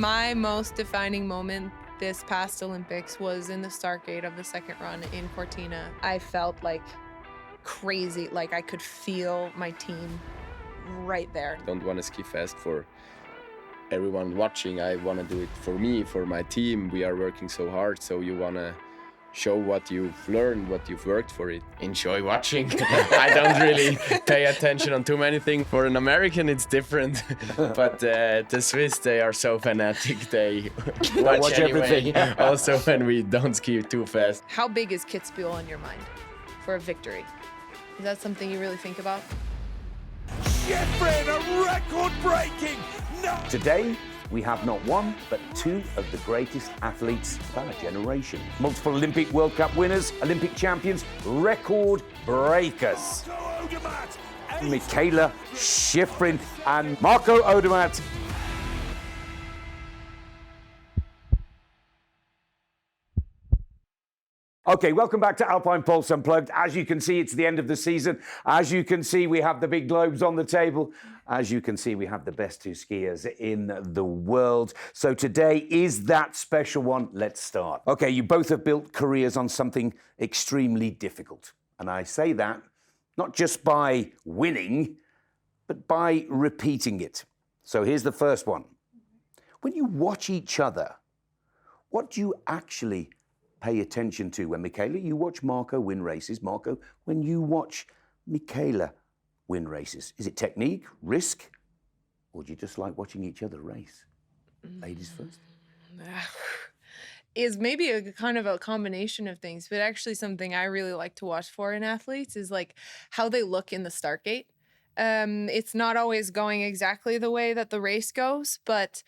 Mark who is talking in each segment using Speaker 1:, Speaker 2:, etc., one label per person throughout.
Speaker 1: My most defining moment this past Olympics was in the start gate of the second run in Cortina. I felt like crazy, like I could feel my team right there.
Speaker 2: Don't want to ski fast for everyone watching. I want to do it for me, for my team. We are working so hard, so you want to show what you've learned, what you've worked for it. Enjoy watching. I don't really pay attention on too many things. For an American, it's different. But the Swiss, they are so fanatic. They watch everything. Also when we don't ski too fast.
Speaker 1: How big is Kitzbühel on your mind for a victory? Is that something you really think about?
Speaker 3: Shiffrin, a record-breaking! No!
Speaker 4: Today, we have not one, but two of the greatest athletes of our generation. Multiple Olympic World Cup winners, Olympic champions, record breakers.
Speaker 3: Odermatt,
Speaker 4: Mikaela Shiffrin and Marco Odermatt. Okay, welcome back to Alpine Pulse Unplugged. As you can see, it's the end of the season. As you can see, we have the big globes on the table. As you can see, we have the best two skiers in the world. So today is that special one. Let's start. Okay, you both have built careers on something extremely difficult. And I say that not just by winning, but by repeating it. So here's the first one. When you watch each other, what do you actually pay attention to? When Mikaela, you watch Marco win races. Marco, when you watch Mikaela win races, is it technique, risk, or do you just like watching each other race? Ladies first.
Speaker 1: Is maybe a kind of a combination of things, but actually something I really like to watch for in athletes is like how they look in the start gate. It's not always going exactly the way that the race goes, but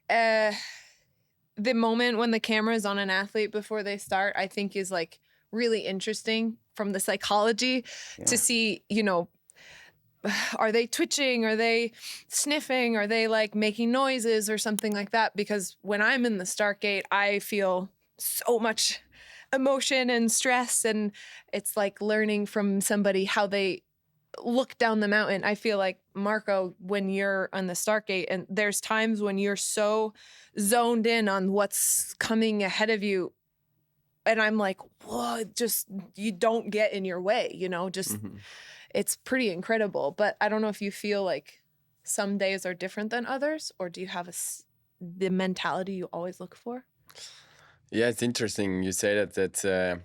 Speaker 1: the moment when the camera is on an athlete before they start, I think is like really interesting from the psychology to see, you know, are they twitching? Are they sniffing? Are they like making noises or something like that? Because when I'm in the start gate, I feel so much emotion and stress, and it's like learning from somebody how they look down the mountain. I feel like, Marco, when you're on the start gate, and there's times when you're so zoned in on what's coming ahead of you, and I'm like, whoa, just, you don't get in your way, you know, just, it's pretty incredible. But I don't know if you feel like some days are different than others, or do you have the mentality you always look for?
Speaker 2: Yeah, it's interesting. You say that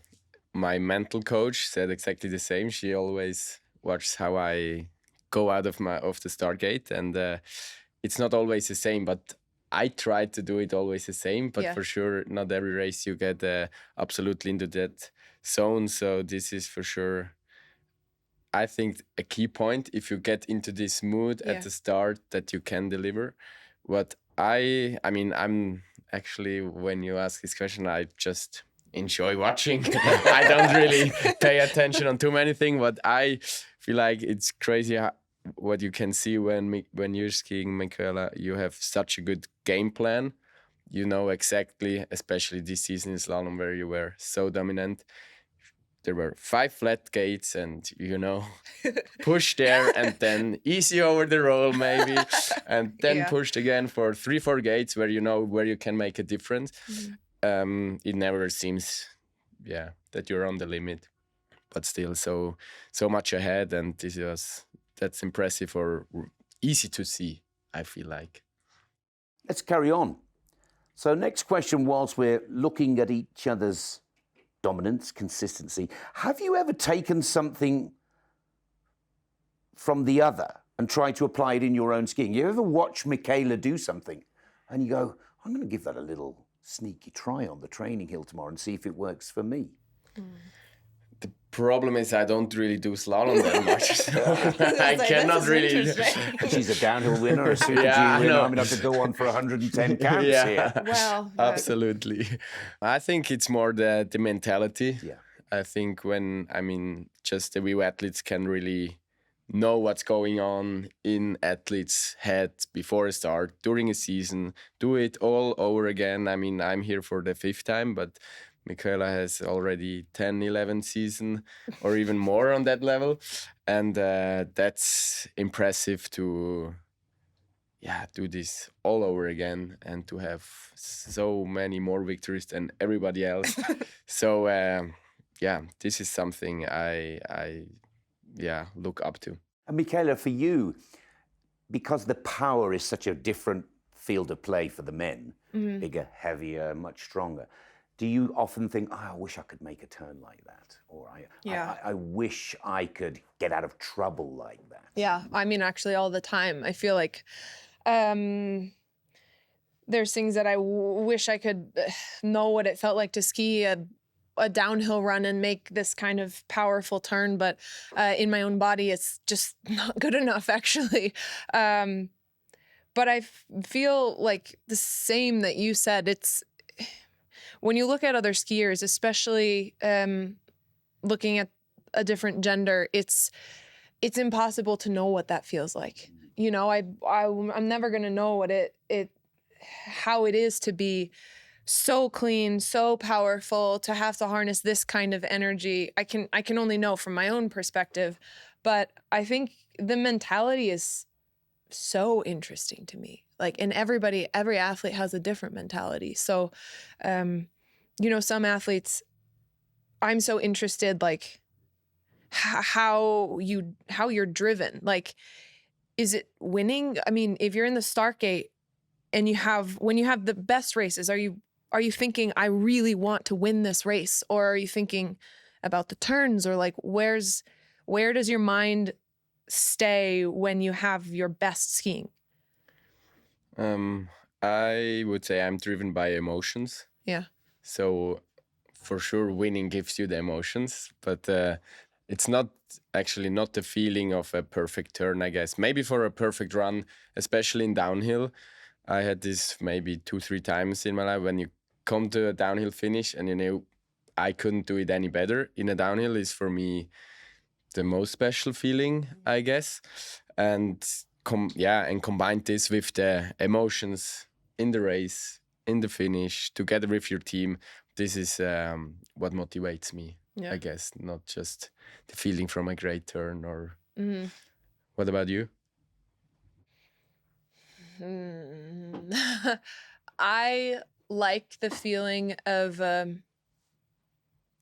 Speaker 2: my mental coach said exactly the same. She always watches how I go out of the start gate, and it's not always the same, but I try to do it always the same. But for sure, not every race you get absolutely into that zone. So this is for sure, I think, a key point. If you get into this mood at the start, that you can deliver. What I mean, I'm actually, when you ask this question, I just enjoy watching. I don't really pay attention on too many things, but I feel like it's crazy what you can see when you're skiing, Mikaela. You have such a good game plan. You know exactly, especially this season in slalom where you were so dominant. There were 5 flat gates, and you know, push there and then easy over the roll maybe, and then pushed again for 3-4 gates where you know where you can make a difference. It never seems, that you're on the limit, but still so much ahead, and that's impressive or easy to see, I feel like.
Speaker 4: Let's carry on. So next question, whilst we're looking at each other's dominance, consistency, have you ever taken something from the other and tried to apply it in your own skiing? You ever watch Mikaela do something and you go, I'm going to give that a little sneaky try on the training hill tomorrow and see if it works for me?
Speaker 2: The problem is I don't really do slalom that much. So I cannot really.
Speaker 4: She's a downhill winner, a Super G winner. I mean, I could go on for 110 camps here.
Speaker 1: Well,
Speaker 2: absolutely. I think it's more the mentality.
Speaker 4: Yeah.
Speaker 2: I think just the we athletes can really know what's going on in athletes' head before a start, during a season, do it all over again. I mean, I'm here for the 5th time, but Mikaela has already 10, 11 season or even more on that level. And that's impressive to do this all over again and to have so many more victories than everybody else. So this is something I look up to.
Speaker 4: And Mikaela, for you, because the power is such a different field of play for the men, bigger, heavier, much stronger, do you often think, I wish I could make a turn like that? Or I wish I could get out of trouble like that?
Speaker 1: Yeah, I mean, actually all the time. I feel like there's things that I wish I could know what it felt like to ski a downhill run and make this kind of powerful turn, but in my own body, it's just not good enough, actually. But I feel like the same that you said. It's when you look at other skiers, especially looking at a different gender, it's impossible to know what that feels like. You know, I'm never gonna know what how it is to be so clean, so powerful, to have to harness this kind of energy. I can only know from my own perspective, but I think the mentality is so interesting to me. Like, and every athlete has a different mentality. So, you know, some athletes, I'm so interested, like how you're driven. Like, is it winning? I mean, if you're in the start gate and when you have the best races, are you thinking, I really want to win this race? Or are you thinking about the turns? Or like, where does your mind stay when you have your best skiing?
Speaker 2: I would say I'm driven by emotions.
Speaker 1: Yeah.
Speaker 2: So for sure winning gives you the emotions, but it's not the feeling of a perfect turn, I guess. Maybe for a perfect run, especially in downhill. I had this maybe 2-3 times in my life when you come to a downhill finish and you know I couldn't do it any better. In a downhill is for me the most special feeling, I guess. And combine this with the emotions in the race, in the finish, together with your team. This is what motivates me, I guess, not just the feeling from a great turn. Or What about you?
Speaker 1: I like the feeling of a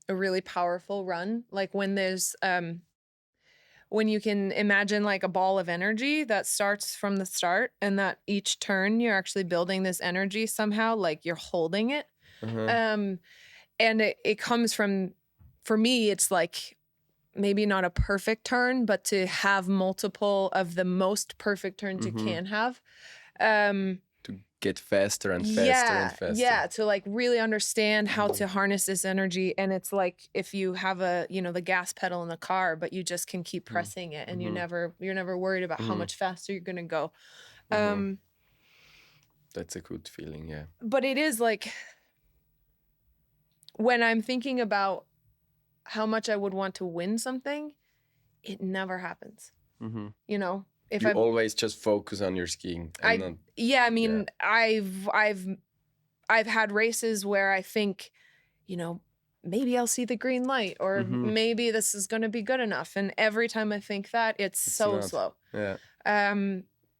Speaker 1: really powerful run, like when there's when you can imagine like a ball of energy that starts from the start, and that each turn you're actually building this energy somehow, like you're holding it. And it comes from, for me, it's like maybe not a perfect turn, but to have multiple of the most perfect turns you can have.
Speaker 2: To get faster and faster and faster.
Speaker 1: Yeah, to like really understand how to harness this energy. And it's like if you have the gas pedal in the car, but you just can keep pressing it, and you're never worried about how much faster you're gonna go.
Speaker 2: That's a good feeling, yeah.
Speaker 1: But it is like, when I'm thinking about how much I would want to win something, it never happens. You know, if
Speaker 2: you always just focus on your skiing.
Speaker 1: I've had races where I think, you know, maybe I'll see the green light, or maybe this is going to be good enough. And every time I think that, it's so
Speaker 2: not.
Speaker 1: slow.
Speaker 2: Yeah.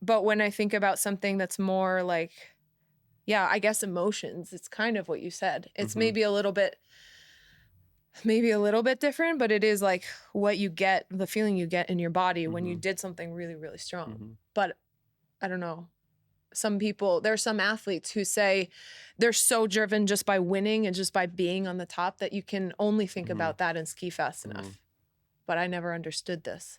Speaker 1: But when I think about something that's more like, I guess emotions, it's kind of what you said. It's maybe a little bit different, but it is like what you get, the feeling you get in your body when you did something really, really strong. But I don't know. There's some athletes who say they're so driven just by winning and just by being on the top that you can only think about that and ski fast enough. But I never understood this.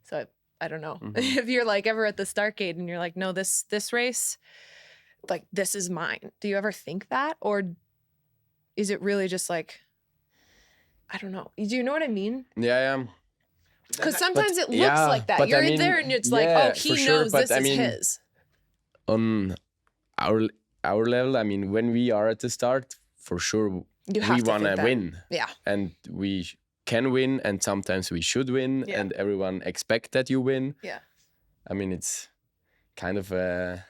Speaker 1: So I don't know. If you're like ever at the start gate and you're like, no, this race, like, this is mine. Do you ever think that? Or is it really just like, I don't know. Do you know what I mean?
Speaker 2: Yeah.
Speaker 1: Because sometimes it looks like that. You're in there and it's like, oh, he knows this is his.
Speaker 2: On our level, I mean, when we are at the start, for sure, we want to win. Yeah. And we can win, and sometimes we should win, and everyone expect that you win. Yeah. I mean, it's kind of a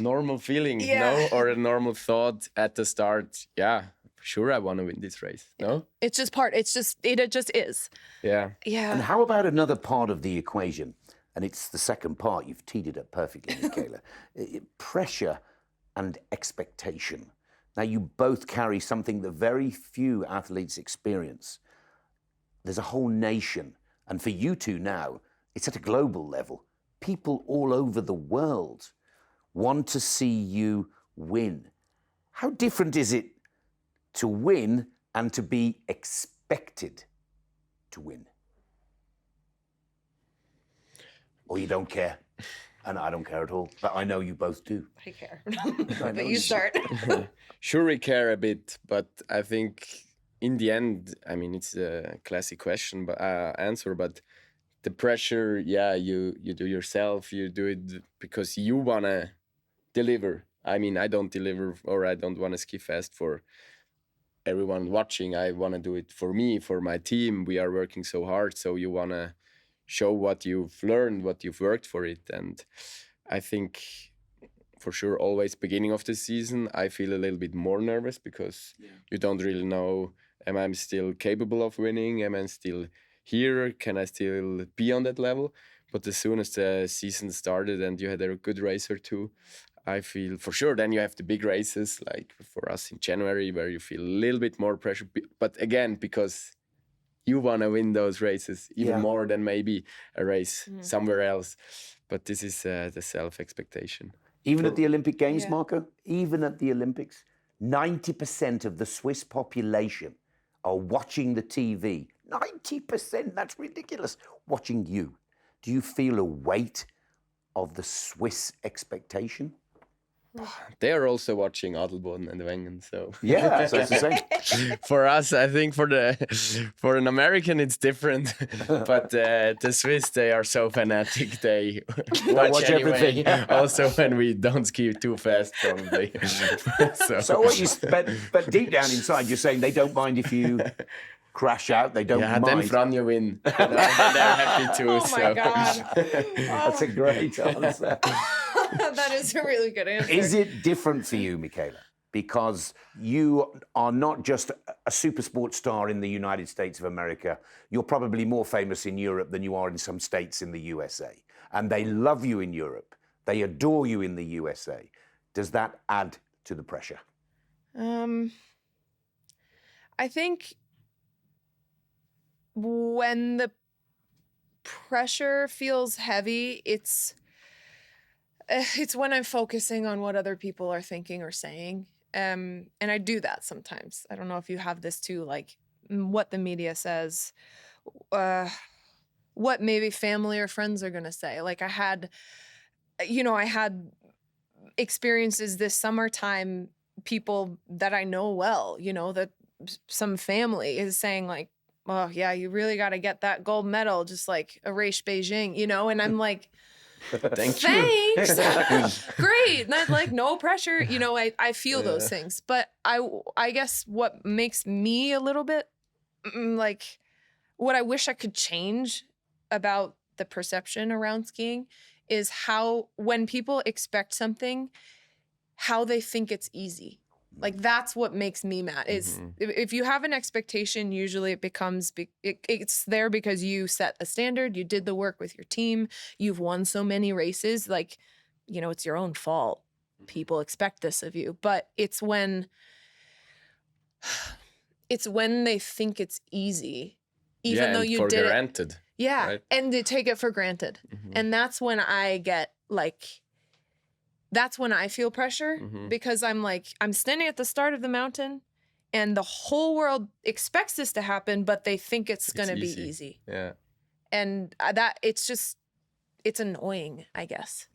Speaker 2: normal feeling, no? Or a normal thought at the start. Yeah, sure, I want to win this race. No?
Speaker 1: It just is.
Speaker 2: Yeah.
Speaker 1: Yeah.
Speaker 4: And how about another part of the equation? and it's the second part. You've teed it up perfectly, Mikaela. Pressure and expectation. Now, you both carry something that very few athletes experience. There's a whole nation, and for you two now, it's at a global level. People all over the world want to see you win. How different is it to win and to be expected to win? Or you don't care? And I don't care at all, but I know you both do.
Speaker 1: I care. But you start.
Speaker 2: Sure, we care a bit, but I think in the end, I mean, it's a classic question, but answer. But the pressure, yeah, you do yourself. You do it because you wanna deliver. I mean, I don't deliver, or I don't wanna ski fast for everyone watching. I wanna do it for me, for my team. We are working so hard, so you wanna show what you've learned, what you've worked for it. And I think for sure, always beginning of the season, I feel a little bit more nervous because you don't really know, am I still capable of winning? Am I still here? Can I still be on that level? But as soon as the season started and you had a good race or two, I feel for sure then you have the big races, like for us in January, where you feel a little bit more pressure. But again, because you want to win those races even more than maybe a race somewhere else. But this is the self-expectation.
Speaker 4: Even at the Olympic Games, Marco, even at the Olympics, 90% of the Swiss population are watching the TV. 90%, that's ridiculous. Watching you. Do you feel a weight of the Swiss expectation?
Speaker 2: They are also watching Adelboden and Wengen, so
Speaker 4: yeah, so it's the same.
Speaker 2: For us, I think for an American it's different, but the Swiss, they are so fanatic. They watch anyway,
Speaker 4: everything.
Speaker 2: Also when we don't ski too fast, probably.
Speaker 4: So what you but deep down inside, you're saying they don't mind if you crash out. They don't mind.
Speaker 2: Then Franja win. They're happy too.
Speaker 1: Oh my God.
Speaker 4: That's a great answer.
Speaker 1: That is a really good answer.
Speaker 4: Is it different for you, Mikaela? Because you are not just a super sports star in the United States of America. You're probably more famous in Europe than you are in some states in the USA. And they love you in Europe. They adore you in the USA. Does that add to the pressure?
Speaker 1: I think when the pressure feels heavy, it's when I'm focusing on what other people are thinking or saying. And I do that sometimes. I don't know if you have this too, like what the media says, what maybe family or friends are going to say. Like I had experiences this summertime, people that I know well, that some family is saying like, oh yeah, you really got to get that gold medal, just like erase Beijing, and I'm like, Thanks. Great. Not like no pressure. I feel those things. But I guess what makes me a little bit like what I wish I could change about the perception around skiing is how when people expect something, how they think it's easy. Like that's what makes me mad is if you have an expectation, usually it becomes it's there because you set a standard, you did the work with your team, you've won so many races, like it's your own fault. People expect this of you, but it's when they think it's easy, even though you did
Speaker 2: granted.
Speaker 1: It. Yeah,
Speaker 2: right?
Speaker 1: And they take it for granted, and that's when I get like. That's when I feel pressure because I'm standing at the start of the mountain and the whole world expects this to happen, but they think it's going to be easy.
Speaker 2: Yeah.
Speaker 1: And it's annoying, I guess.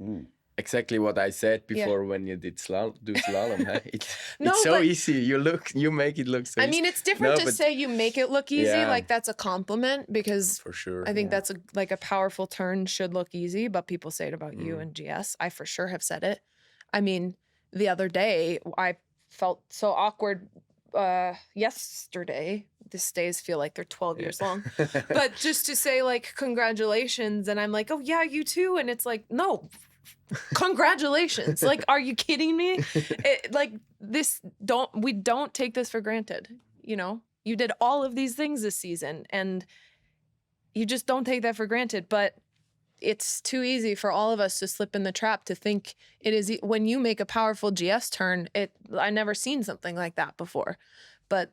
Speaker 2: Exactly what I said before when you did slalom. Huh? It's so
Speaker 1: but,
Speaker 2: easy. You make it look so easy.
Speaker 1: I mean, it's different to say you make it look easy.
Speaker 2: Yeah.
Speaker 1: Like that's a compliment because
Speaker 2: for sure.
Speaker 1: I think that's a powerful turn should look easy, but people say it about you and GS. I for sure have said it. I mean, the other day, I felt so awkward yesterday. These days feel like they're 12 years long. But just to say, like, congratulations. And I'm like, oh, yeah, you too. And it's like, no, congratulations. Like, are you kidding me? We don't take this for granted. You did all of these things this season. And you just don't take that for granted. But it's too easy for all of us to slip in the trap to think it is when you make a powerful GS turn. I never seen something like that before, but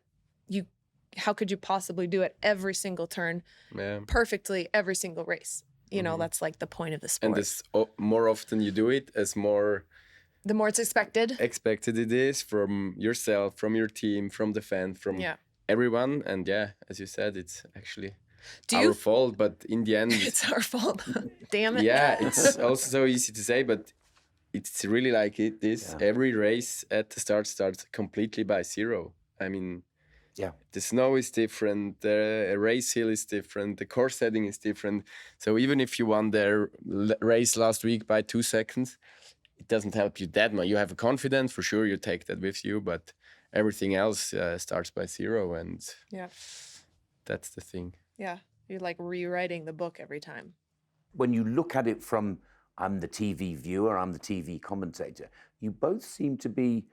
Speaker 1: how could you possibly do it every single turn perfectly every single race? You know, that's like the point of the sport.
Speaker 2: And this more often you do it, the more
Speaker 1: it's expected
Speaker 2: it is from yourself, from your team, from the fans, from everyone. And as you said, it's actually our fault, but in the end
Speaker 1: it's our fault. Damn it.
Speaker 2: Yeah, it's also so easy to say, but it's really like it is. Every race at the start starts completely by zero. I mean, the snow is different, the race hill is different, the course setting is different. So even if you won the race last week by 2 seconds, it doesn't help you that much. You have a confidence, for sure, you take that with you, but everything else starts by zero, and that's the thing.
Speaker 1: Yeah, you're like rewriting the book every time.
Speaker 4: When you look at it from, I'm the TV viewer, I'm the TV commentator, you both seem to be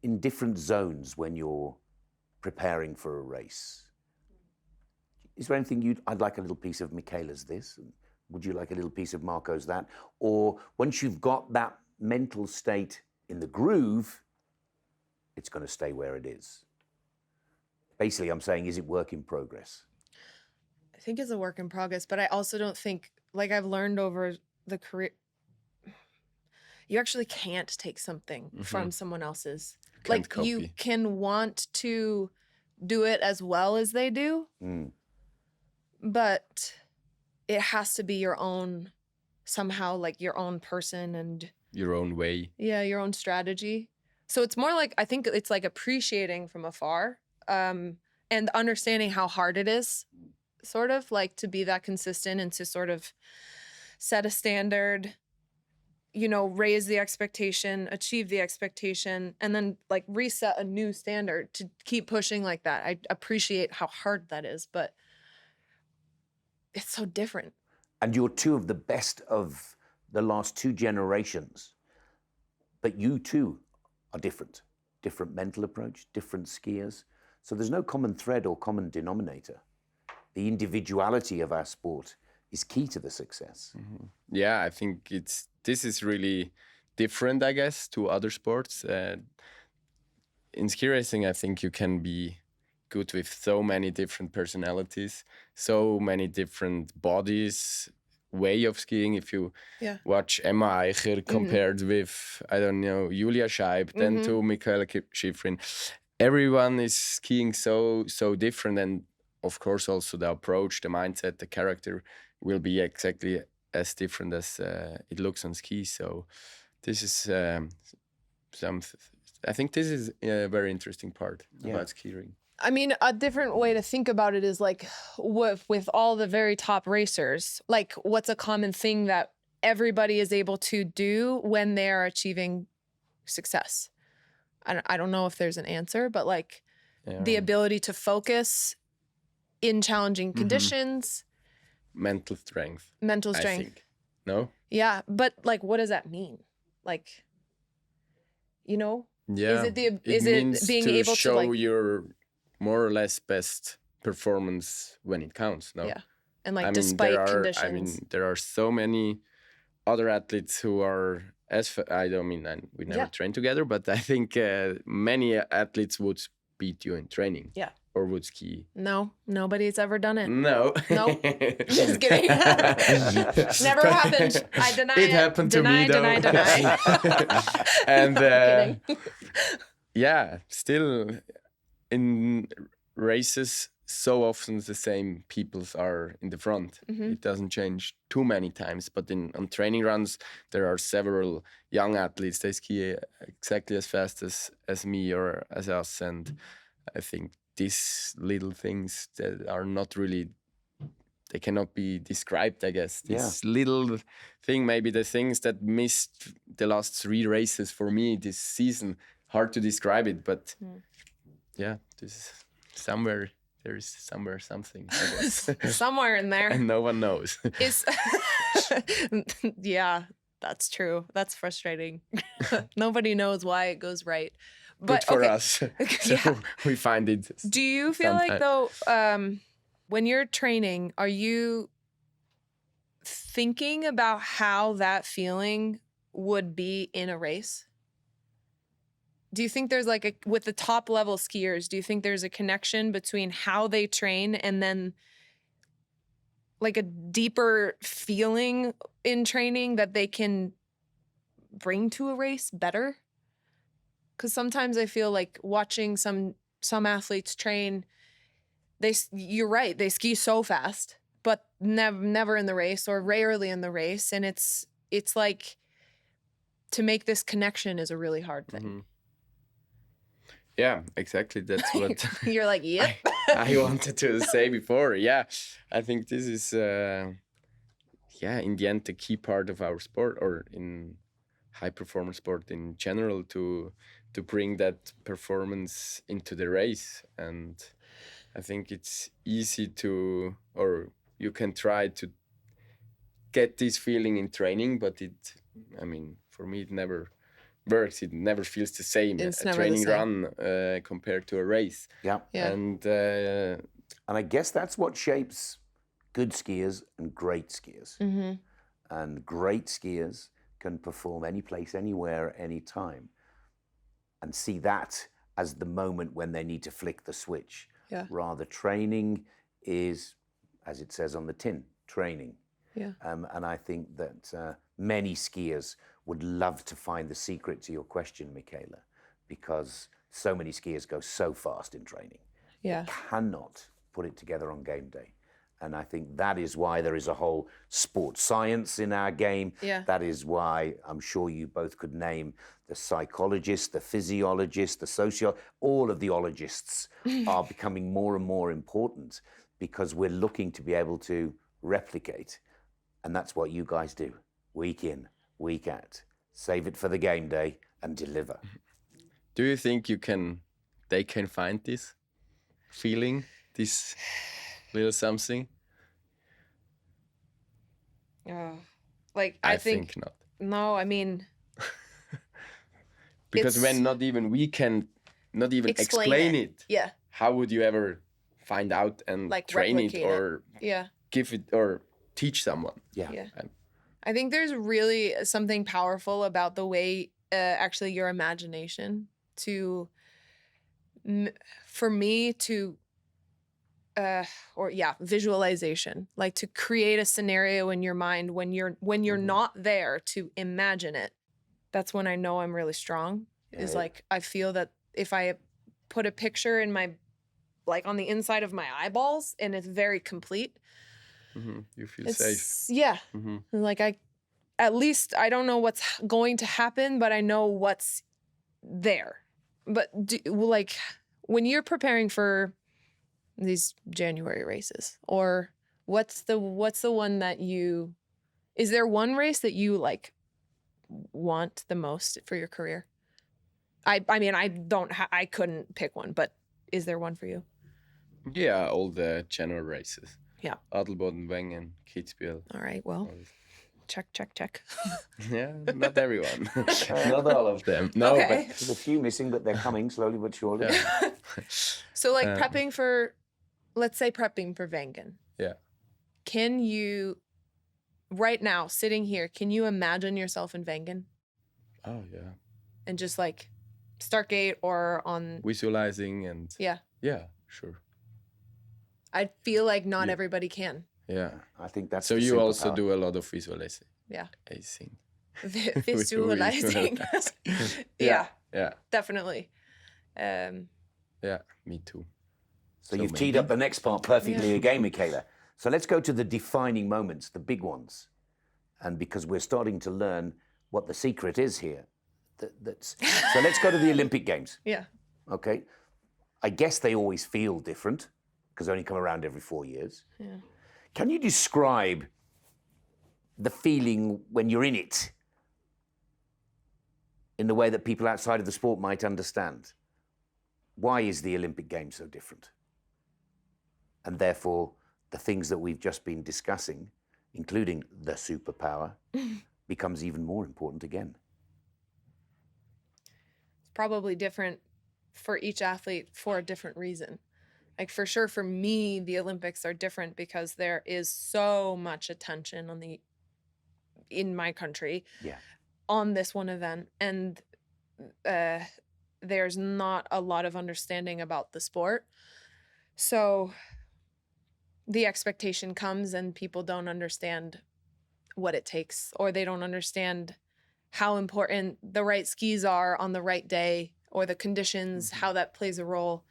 Speaker 4: in different zones when you're preparing for a race. Is there anything I'd like a little piece of Mikaela's this, and would you like a little piece of Marco's that? Or once you've got that mental state in the groove, it's going to stay where it is? Basically, I'm saying, is it work in progress?
Speaker 1: I think it's a work in progress, but I also don't think, like I've learned over the career, you actually can't take something from someone else's. Like
Speaker 2: copy.
Speaker 1: You can want to do it as well as they do, but it has to be your own, somehow like your own person and
Speaker 2: your own way.
Speaker 1: Yeah, your own strategy. So it's more like, I think it's like appreciating from afar, and understanding how hard it is, sort of like to be that consistent and to sort of set a standard, you know, raise the expectation, achieve the expectation, and then like reset a new standard to keep pushing like that. I appreciate how hard that is, but it's so different.
Speaker 4: And you're two of the best of the last 2 generations, but you too are different. Different mental approach, different skiers. So there's no common thread or common denominator. The individuality of our sport is key to the success.
Speaker 2: Yeah, I think this is really different, I guess, to other sports. In ski racing, I think you can be good with so many different personalities, so many different bodies, way of skiing. If you watch Emma Eicher compared with, I don't know, Julia Scheib, then to Mikaela Shiffrin, everyone is skiing so different. And of course, also the approach, the mindset, the character will be exactly as different as it looks on ski. So this is I think this is a very interesting part about skiing.
Speaker 1: I mean, a different way to think about it is like with all the very top racers, like what's a common thing that everybody is able to do when they're achieving success? I don't know if there's an answer, but like the ability to focus in challenging conditions.
Speaker 2: Mental strength.
Speaker 1: Mental
Speaker 2: I
Speaker 1: strength.
Speaker 2: think. No?
Speaker 1: Yeah, but like, what does that mean? Like, you know?
Speaker 2: Yeah.
Speaker 1: Is it being able to
Speaker 2: show
Speaker 1: like
Speaker 2: your more or less best performance when it counts? No.
Speaker 1: Yeah, and like despite conditions.
Speaker 2: I mean, there are so many other athletes who are we never trained together, but I think many athletes would beat you in training.
Speaker 1: Yeah.
Speaker 2: Or would ski.
Speaker 1: No, nobody's ever done it.
Speaker 2: No.
Speaker 1: Nope. Just kidding. Never happened. I deny it.
Speaker 2: It happened to me, though.
Speaker 1: Deny.
Speaker 2: And yeah, still in races, so often the same people are in the front. It doesn't change too many times, but on training runs, there are several young athletes. They ski exactly as fast as me or as us, and I think these little things that are not really, they cannot be described, I guess. This little thing, maybe the things that missed the last 3 races for me this season, hard to describe it, but yeah, this there is something, I guess.
Speaker 1: Somewhere in there.
Speaker 2: And no one knows.
Speaker 1: Yeah, that's true. That's frustrating. Nobody knows why it goes right. But
Speaker 2: good for us. So we find it.
Speaker 1: Do you feel like though, when you're training, are you thinking about how that feeling would be in a race? Do you think there's like with the top level skiers, do you think there's a connection between how they train and then like a deeper feeling in training that they can bring to a race better? Because sometimes I feel like watching some athletes train, you're right, they ski so fast, but never in the race or rarely in the race, and it's like to make this connection is a really hard thing.
Speaker 2: Mm-hmm. Yeah, exactly. That's what
Speaker 1: you're like, yep.
Speaker 2: I wanted to say before. Yeah, I think this is, in the end, the key part of our sport, or in high performance sport in general, to bring that performance into the race. And I think it's easy to, or you can try to get this feeling in training, but for me, it never works. It never feels the same.
Speaker 1: It's
Speaker 2: a
Speaker 1: never
Speaker 2: training
Speaker 1: the same.
Speaker 2: run compared to a race.
Speaker 4: Yeah.
Speaker 2: And
Speaker 4: I guess that's what shapes good skiers and great skiers.
Speaker 1: Mm-hmm.
Speaker 4: And great skiers can perform any place, anywhere, anytime, and see that as the moment when they need to flick the switch.
Speaker 1: Yeah.
Speaker 4: Rather, training is, as it says on the tin, training.
Speaker 1: Yeah.
Speaker 4: And I think that many skiers would love to find the secret to your question, Mikaela, because so many skiers go so fast in training.
Speaker 1: Yeah.
Speaker 4: They cannot put it together on game day. And I think that is why there is a whole sports science in our game.
Speaker 1: Yeah.
Speaker 4: That is why I'm sure you both could name the psychologists, the physiologists, the all of the ologists are becoming more and more important because we're looking to be able to replicate. And that's what you guys do, week in, week out. Save it for the game day and deliver.
Speaker 2: do you think they can find this feeling, this little something?
Speaker 1: I think
Speaker 2: not.
Speaker 1: No, I mean,
Speaker 2: because
Speaker 1: it's-
Speaker 2: when not even we can not even explain it,
Speaker 1: Yeah.
Speaker 2: how would you ever find out and
Speaker 1: Like
Speaker 2: train it
Speaker 1: replicate
Speaker 2: or
Speaker 1: Yeah.
Speaker 2: give it or teach someone?
Speaker 4: Yeah.
Speaker 1: Yeah. I think there's really something powerful about the way, actually, your imagination for me to, visualization, like to create a scenario in your mind when you're not there to imagine it. That's when I know I'm really strong. Is like, I feel that if I put a picture in my, like on the inside of my eyeballs and it's very complete,
Speaker 2: You feel safe.
Speaker 1: Yeah.
Speaker 2: Mm-hmm.
Speaker 1: Like at least I don't know what's going to happen, but I know what's there. But when you're preparing for these January races, or what's the one that is there one race that you like want the most for your career? I mean, I couldn't pick one, but is there one for you?
Speaker 2: Yeah, all the general races.
Speaker 1: Yeah.
Speaker 2: Adelboden, Wengen, Kitzbühel.
Speaker 1: All right. Well, check.
Speaker 2: Yeah, not everyone. Not all of them. No,
Speaker 1: Okay.
Speaker 4: There's a few missing, but they're coming slowly but surely.
Speaker 2: Yeah.
Speaker 1: So prepping for, let's say prepping for Wengen.
Speaker 2: Yeah.
Speaker 1: Can you, right now, sitting here, can you imagine yourself in Wengen?
Speaker 2: Oh, yeah.
Speaker 1: And just like start gate or on...
Speaker 2: Visualizing and...
Speaker 1: Yeah.
Speaker 2: Yeah, sure.
Speaker 1: I feel like not everybody can.
Speaker 2: Yeah.
Speaker 4: I think that's
Speaker 2: So
Speaker 4: the
Speaker 2: you also
Speaker 4: superpower.
Speaker 2: do a lot of visualizing.
Speaker 1: Yeah.
Speaker 2: I think.
Speaker 1: Visualizing.
Speaker 2: Yeah.
Speaker 1: Definitely.
Speaker 2: Yeah, me too.
Speaker 4: So you've teed up the next part perfectly again, Mikaela. So let's go to the defining moments, the big ones. And because we're starting to learn what the secret is here. So let's go to the Olympic Games.
Speaker 1: Yeah.
Speaker 4: Okay. I guess they always feel different because they only come around every 4 years.
Speaker 1: Yeah.
Speaker 4: Can you describe the feeling when you're in it in the way that people outside of the sport might understand? Why is the Olympic Games so different? And therefore, the things that we've just been discussing, including the superpower, becomes even more important again.
Speaker 1: It's probably different for each athlete for a different reason. like for sure for me, the Olympics are different because there is so much attention in my country on this one event, and there's not a lot of understanding about the sport. So the expectation comes and people don't understand what it takes, or they don't understand how important the right skis are on the right day, or the conditions, how that plays a role.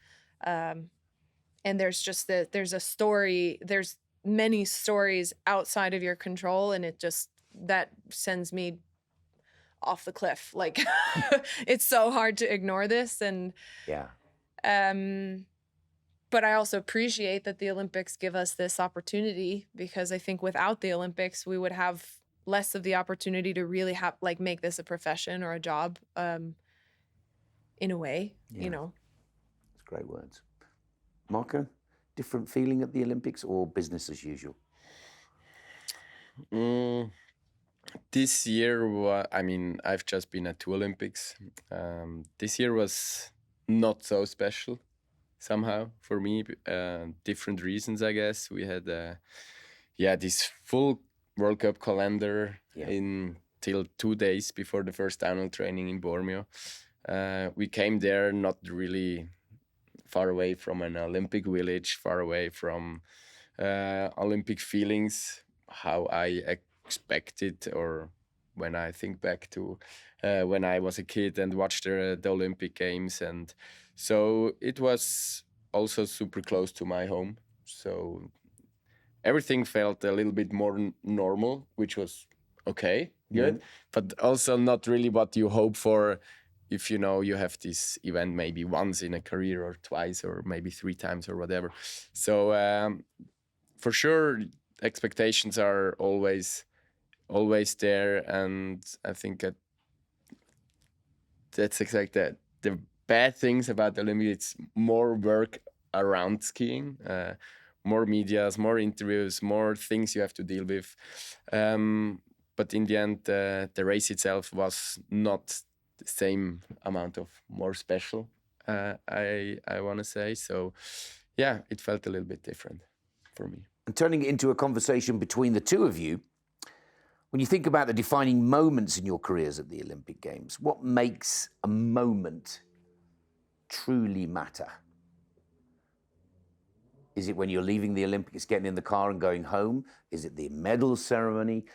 Speaker 1: And there's just there's many stories outside of your control, and that sends me off the cliff. Like it's so hard to ignore this. And but I also appreciate that the Olympics give us this opportunity, because I think without the Olympics, we would have less of the opportunity to really make this a profession or a job, in a way, you know.
Speaker 4: That's great words. Marco, different feeling at the Olympics or business as usual?
Speaker 2: This year, I've just been at 2 Olympics. This year was not so special somehow for me. Different reasons, I guess. We had this full World Cup calendar till 2 days before the first annual training in Bormio. We came there not really far away from an Olympic village, far away from Olympic feelings, how I expected, or when I think back to when I was a kid and watched the Olympic Games. And so it was also super close to my home. So everything felt a little bit more normal, which was okay, good, but also not really what you hope for if you have this event maybe once in a career, or twice, or maybe 3 times, or whatever. So for sure, expectations are always there, and I think that's exactly that. The bad things about the Olympics, it's more work around skiing, more medias, more interviews, more things you have to deal with. But in the end, the race itself was not the same amount of more special, I want to say. So, yeah, it felt a little bit different for me.
Speaker 4: And turning it into a conversation between the two of you, when you think about the defining moments in your careers at the Olympic Games, what makes a moment truly matter? Is it when you're leaving the Olympics, getting in the car and going home? Is it the medal ceremony?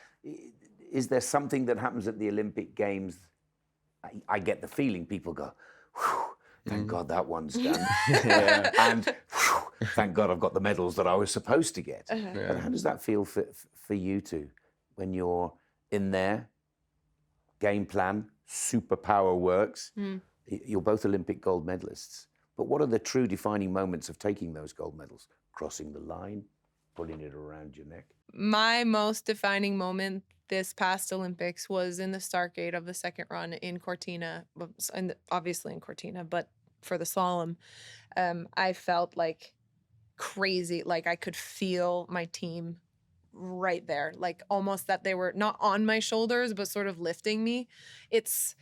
Speaker 4: Is there something that happens at the Olympic Games? I get the feeling people go, thank God that one's done. And thank God I've got the medals that I was supposed to get. But how does that feel for you two when you're in there, game plan, superpower works? You're both Olympic gold medalists. But what are the true defining moments of taking those gold medals? Crossing the line, putting it around your neck?
Speaker 1: My most defining moment this past Olympics was in the start gate of the second run in Cortina, and obviously in Cortina, but for the slalom. I felt like crazy, like I could feel my team right there, like almost that they were not on my shoulders, but sort of lifting me. It's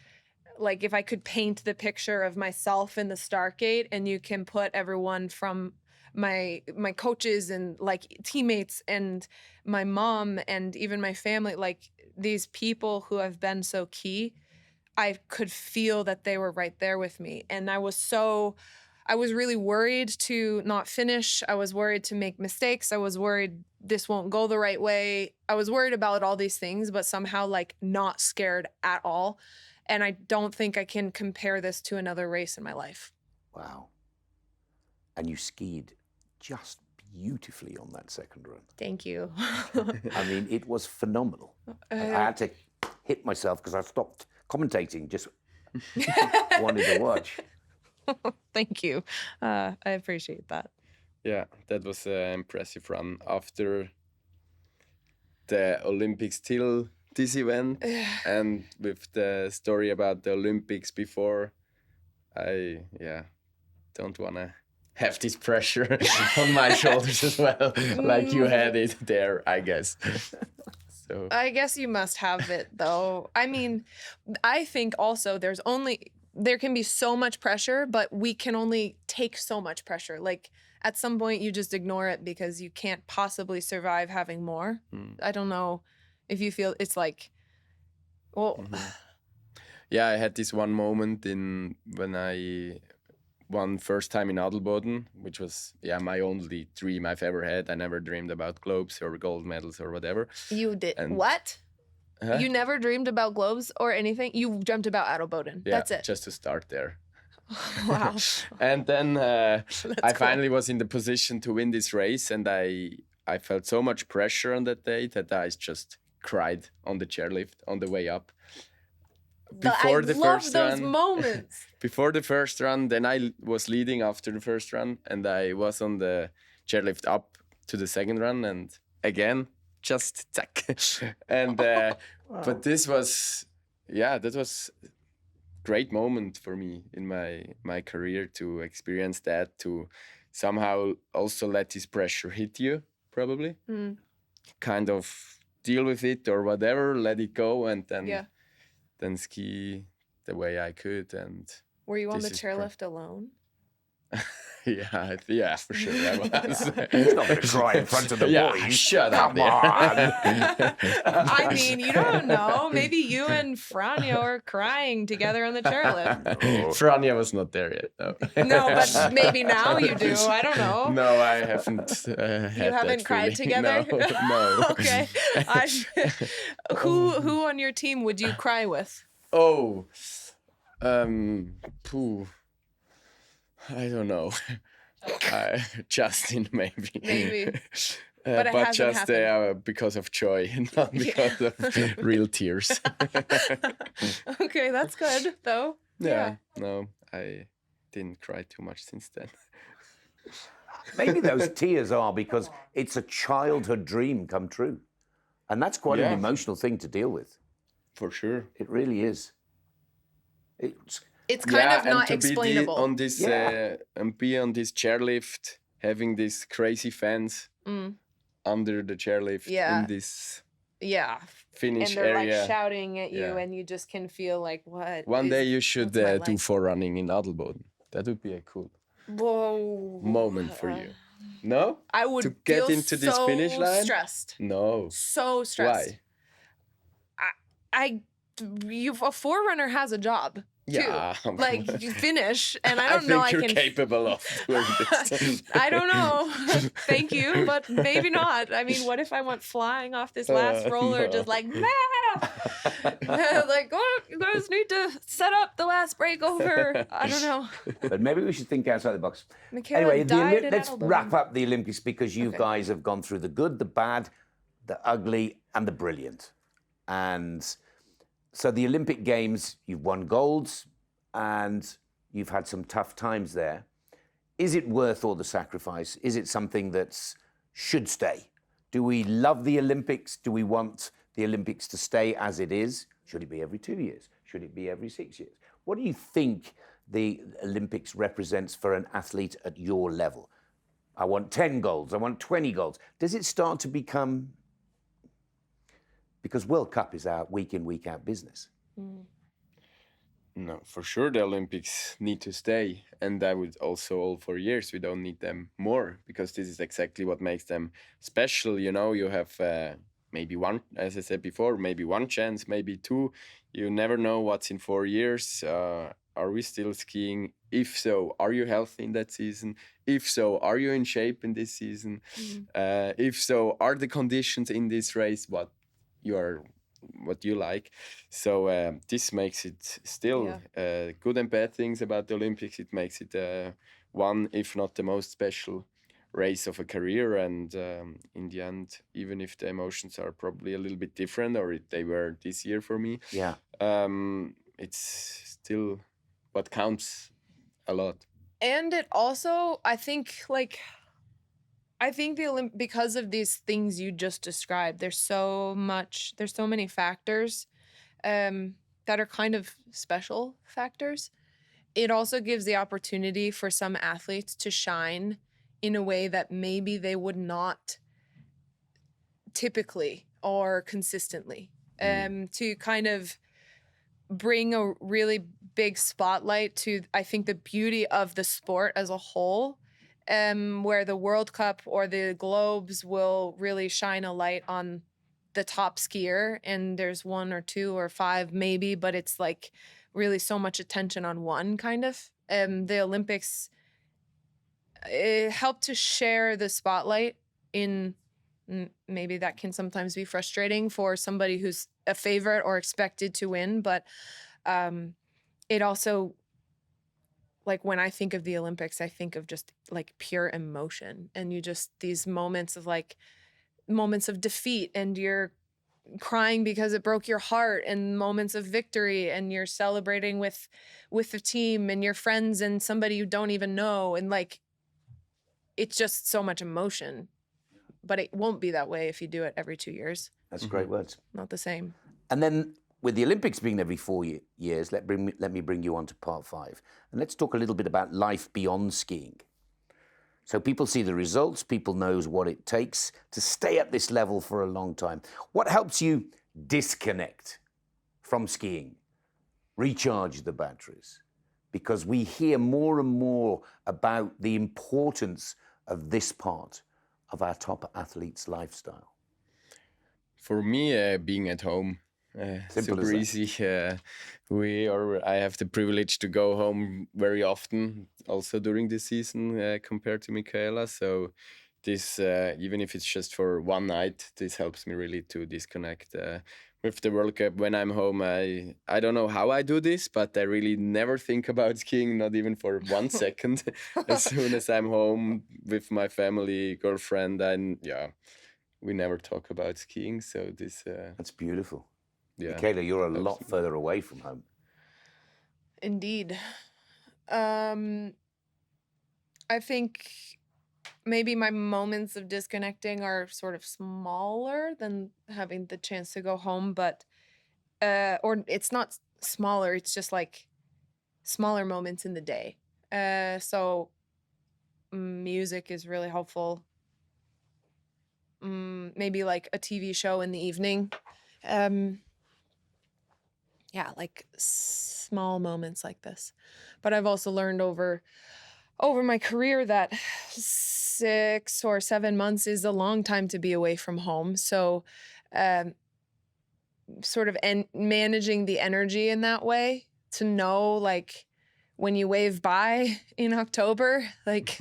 Speaker 1: like if I could paint the picture of myself in the start gate, and you can put everyone from my coaches and like teammates and my mom and even my family, like these people who have been so key, I could feel that they were right there with me. And I was really worried to not finish. I was worried to make mistakes. I was worried this won't go the right way. I was worried about all these things, but somehow like not scared at all. And I don't think I can compare this to another race in my life.
Speaker 4: Wow. And you skied just beautifully on that second run.
Speaker 1: Thank you.
Speaker 4: I mean, it was phenomenal. I had to hit myself because I stopped commentating, just wanted to watch.
Speaker 1: Thank you. I appreciate that.
Speaker 2: Yeah, that was an impressive run after the Olympics till this event. And with the story about the Olympics before, I don't want to have this pressure on my shoulders as well, like you had it there, I guess. So
Speaker 1: I guess you must have it, though. I mean, I think also there's only there can be so much pressure, but we can only take so much pressure. Like at some point you just ignore it because you can't possibly survive having more. I don't know if you feel it's like, well,
Speaker 2: Yeah, I had this one moment when I won first time in Adelboden, which was my only dream I've ever had. I never dreamed about globes or gold medals or whatever.
Speaker 1: you did
Speaker 2: And-
Speaker 1: what?
Speaker 2: Huh?
Speaker 1: You never dreamed about globes or anything? You dreamt about Adelboden.
Speaker 2: Yeah,
Speaker 1: That's it.
Speaker 2: just to start there.
Speaker 1: Wow.
Speaker 2: And then I
Speaker 1: cool.
Speaker 2: finally was in the position to win this race, and I felt so much pressure on that day that I just cried on the chairlift on the way up.
Speaker 1: I love those moments.
Speaker 2: Before the first run, then I was leading after the first run, and I was on the chairlift up to the second run, and again, just tack. And but this was, that was great moment for me in my career to experience that, to somehow also let this pressure hit you, probably. Kind of deal with it or whatever, let it go, and then ski the way I could. And
Speaker 1: were you on
Speaker 2: this
Speaker 1: the
Speaker 2: is
Speaker 1: chairlift alone?
Speaker 2: yeah, for sure I was.
Speaker 4: He's not going to cry in front of the boys.
Speaker 2: Shut up.
Speaker 4: Come on.
Speaker 1: I mean, you don't know. Maybe you and Franja were crying together on the chairlift.
Speaker 2: Franja was not there yet. No.
Speaker 1: No, but maybe now you do. I don't know.
Speaker 2: No, I haven't. Had
Speaker 1: You haven't
Speaker 2: that
Speaker 1: cried
Speaker 2: feeling.
Speaker 1: together?
Speaker 2: No.
Speaker 1: Okay. Who on your team would you cry with?
Speaker 2: Oh, I don't know. Justin, maybe.
Speaker 1: Maybe. But it hasn't
Speaker 2: just
Speaker 1: happened.
Speaker 2: because of joy, not because of real tears.
Speaker 1: Okay, that's good, though.
Speaker 2: Yeah. No, I didn't cry too much since then.
Speaker 4: Maybe those tears are because it's a childhood dream come true. And that's quite an emotional thing to deal with.
Speaker 2: For sure.
Speaker 4: It really is.
Speaker 1: It's kind of not
Speaker 2: and to
Speaker 1: explainable.
Speaker 2: Be on this and be on this chairlift, having this crazy fans under the chairlift in this finish
Speaker 1: and they're
Speaker 2: area.
Speaker 1: like shouting at you, and you just can feel like, what?
Speaker 2: One day you should do
Speaker 1: life?
Speaker 2: forerunning in Adelboden. That would be a cool moment for you. No?
Speaker 1: I would
Speaker 2: to get
Speaker 1: feel
Speaker 2: into this
Speaker 1: so
Speaker 2: finish line.
Speaker 1: Stressed.
Speaker 2: No.
Speaker 1: So stressed.
Speaker 2: Why?
Speaker 1: A forerunner has a job.
Speaker 2: Yeah.
Speaker 1: Too. Like you finish, and I
Speaker 2: I
Speaker 1: don't
Speaker 2: think
Speaker 1: know. I
Speaker 2: you're
Speaker 1: can.
Speaker 2: capable of doing this.
Speaker 1: I don't know. Thank you, but maybe not. I mean, what if I went flying off this last roller, just like, like, oh, you guys need to set up the last breakover. I don't know.
Speaker 4: But maybe we should think outside the box.
Speaker 1: Mikaela
Speaker 4: Anyway,
Speaker 1: died at
Speaker 4: let's
Speaker 1: Adelboden.
Speaker 4: wrap up the Olympics because you guys have gone through the good, the bad, the ugly, and the brilliant. And so the Olympic Games, you've won golds and you've had some tough times there. Is it worth all the sacrifice? Is it something that should stay? Do we love the Olympics? Do we want the Olympics to stay as it is? Should it be every 2 years? Should it be every 6 years? What do you think the Olympics represents for an athlete at your level? I want 10 golds. I want 20 golds. Does it start to become... Because World Cup is our week in, week out business.
Speaker 2: No, for sure the Olympics need to stay. And I would also, all 4 years, we don't need them more because this is exactly what makes them special. You know, you have maybe one, as I said before, maybe one chance, maybe two. You never know what's in 4 years. Are we still skiing? If so, are you healthy in that season? If so, are you in shape in this season? If so, are the conditions in this race what you like? So this makes it still good and bad things about the Olympics. It makes it one, if not the most special race of a career. And in the end, even if the emotions are probably a little bit different, or they were this year for me, it's still what counts a lot. And
Speaker 1: it also, I think the because of these things you just described, there's so many factors that are kind of special factors. It also gives the opportunity for some athletes to shine in a way that maybe they would not typically or consistently, to kind of bring a really big spotlight to, I think, the beauty of the sport as a whole, where the World Cup or the Globes will really shine a light on the top skier, and there's 1 or 2 or 5 maybe, but it's like really so much attention on one kind of. The Olympics, it helped to share the spotlight in, maybe that can sometimes be frustrating for somebody who's a favorite or expected to win, but it also, like when I think of the Olympics, I think of just like pure emotion, and you just, these moments of like moments of defeat, and you're crying because it broke your heart, and moments of victory, and you're celebrating with the team and your friends and somebody you don't even know, and like it's just so much emotion. But it won't be that way if you do it every 2 years.
Speaker 4: That's great words.
Speaker 1: Not the same.
Speaker 4: And then with the Olympics being every 4 years, let me bring you on to part 5. And let's talk a little bit about life beyond skiing. So people see the results, people knows what it takes to stay at this level for a long time. What helps you disconnect from skiing, recharge the batteries? Because we hear more and more about the importance of this part of our top athletes' lifestyle.
Speaker 2: For me, being at home, super easy. I have the privilege to go home very often, also during the season, compared to Mikaela. So this, even if it's just for one night, this helps me really to disconnect. With the World Cup, when I'm home, I don't know how I do this, but I really never think about skiing, not even for 1 second. As soon as I'm home with my family, girlfriend, and we never talk about skiing. So this...
Speaker 4: That's beautiful.
Speaker 2: Yeah.
Speaker 4: Mikaela, you're a lot further away from home.
Speaker 1: Indeed. I think maybe my moments of disconnecting are sort of smaller than having the chance to go home, but or it's not smaller, it's just like smaller moments in the day. So music is really helpful. Maybe like a TV show in the evening. Like small moments like this. But I've also learned over my career that 6 or 7 months is a long time to be away from home. So sort of managing the energy in that way, to know like when you wave bye in October, like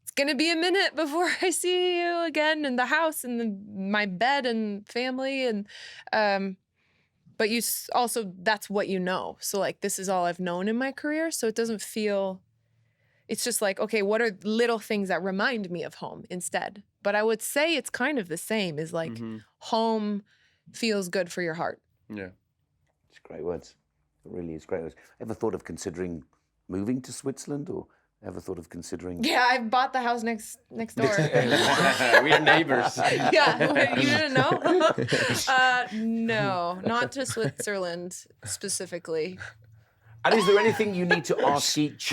Speaker 1: it's going to be a minute before I see you again in the house and my bed and family. And but you also, that's what you know. So like, this is all I've known in my career. So it doesn't feel, it's just like, okay, what are little things that remind me of home instead? But I would say it's kind of the same, is like home feels good for your heart.
Speaker 2: Yeah.
Speaker 4: It's great words. It really is great words. Ever thought of considering moving to Switzerland, or ever thought of considering...
Speaker 1: Yeah, I bought the house next door.
Speaker 2: We are neighbors.
Speaker 1: Yeah, you didn't know? No, not to Switzerland specifically.
Speaker 4: And is there anything you need to ask each...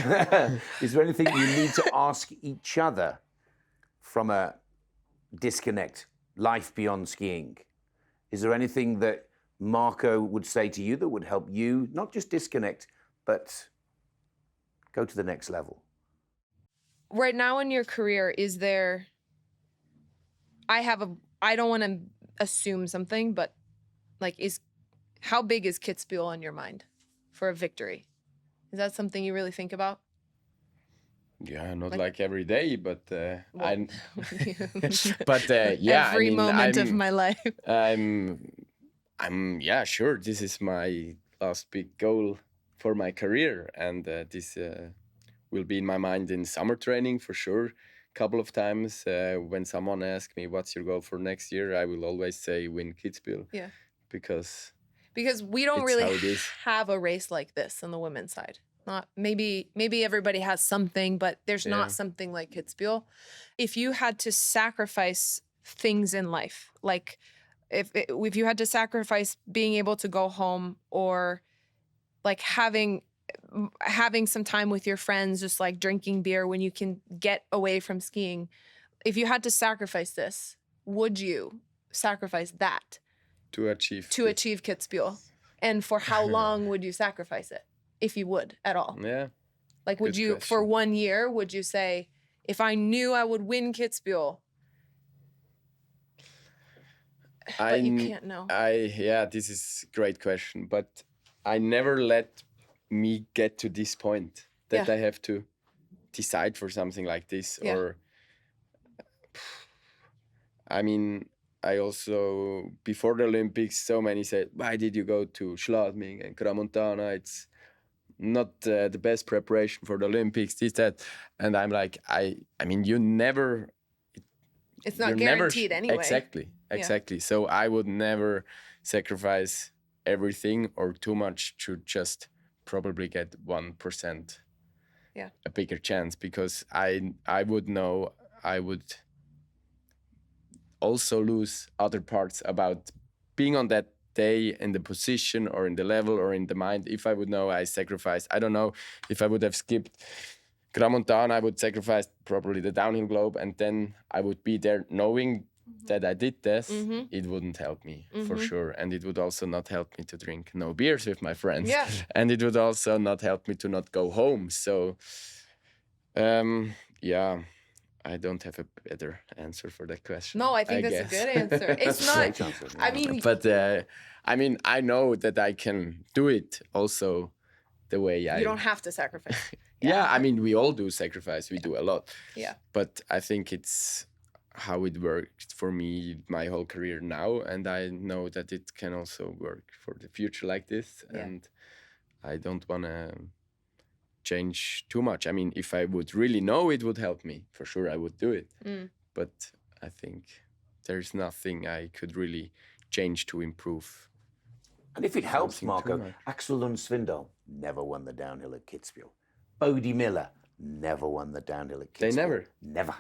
Speaker 4: is there anything you need to ask each other from a disconnect, life beyond skiing? Is there anything that Marco would say to you that would help you not just disconnect, but go to the next level?
Speaker 1: Right now in your career, is there... I don't want to assume something, but like, how big is Kitzbühel on your mind for a victory? Is that something you really think about?
Speaker 2: Yeah, not like every day, but
Speaker 1: Well,
Speaker 2: every
Speaker 1: moment of my life.
Speaker 2: I'm sure this is my last big goal for my career, and this will be in my mind in summer training for sure. Couple of times when someone asks me what's your goal for next year, I will always say win Kitzbühel. Yeah, because
Speaker 1: we don't really have a race like this on the women's side. Not maybe everybody has something, but there's not something like Kitzbühel. If you had to sacrifice things in life, like if you had to sacrifice being able to go home, or like having some time with your friends, just like drinking beer when you can get away from skiing, if you had to sacrifice this, would you sacrifice that
Speaker 2: to achieve
Speaker 1: Kitzbühel? And for how long would you sacrifice it? if you would at all?
Speaker 2: Yeah.
Speaker 1: Like, would
Speaker 2: Good
Speaker 1: you, for
Speaker 2: question.
Speaker 1: 1 year, would you say, if I knew I would win Kitzbühel, but you can't know?
Speaker 2: This is a great question, but I never let me get to this point that
Speaker 1: Yeah.
Speaker 2: I have to decide for something like this.
Speaker 1: Yeah.
Speaker 2: Or, I mean, I also, before the Olympics, so many said, why did you go to Schladming and Crans-Montana? It's not the best preparation for the Olympics, this, that. And I'm like, I mean,
Speaker 1: It's not
Speaker 2: you're
Speaker 1: guaranteed anyway.
Speaker 2: Exactly. So I would never sacrifice everything or too much to just probably get 1% a bigger chance, because I would know I would also lose other parts about being on that day in the position or in the level or in the mind. If I would know I sacrificed, I don't know, if I would have skipped Crans-Montana, I would sacrifice probably the downhill globe, and then I would be there knowing that I did this. It wouldn't help me for sure, and it would also not help me to drink no beers with my friends.
Speaker 1: Yeah.
Speaker 2: And it would also not help me to not go home. So I don't have a better answer for that question.
Speaker 1: No, I think that's
Speaker 2: guess.
Speaker 1: a good answer. It's
Speaker 4: Great
Speaker 1: not,
Speaker 4: answer,
Speaker 1: I
Speaker 4: yeah.
Speaker 1: mean,
Speaker 2: But I know that I can do it also the way
Speaker 1: you don't have to sacrifice.
Speaker 2: Yeah, I mean, we all do sacrifice. We do a lot.
Speaker 1: Yeah.
Speaker 2: But I think it's how it worked for me my whole career now. And I know that it can also work for the future like this.
Speaker 1: Yeah.
Speaker 2: And I don't want to change too much. I mean, if I would really know it would help me, for sure I would do it. But I think there's nothing I could really change to improve.
Speaker 4: And if it helps,
Speaker 2: Something
Speaker 4: Marco,
Speaker 2: too much.
Speaker 4: Axel Lund Svindal never won the downhill at Kitzbühel. Bodie Miller never won the downhill at Kitzbühel.
Speaker 2: They never?
Speaker 4: Never.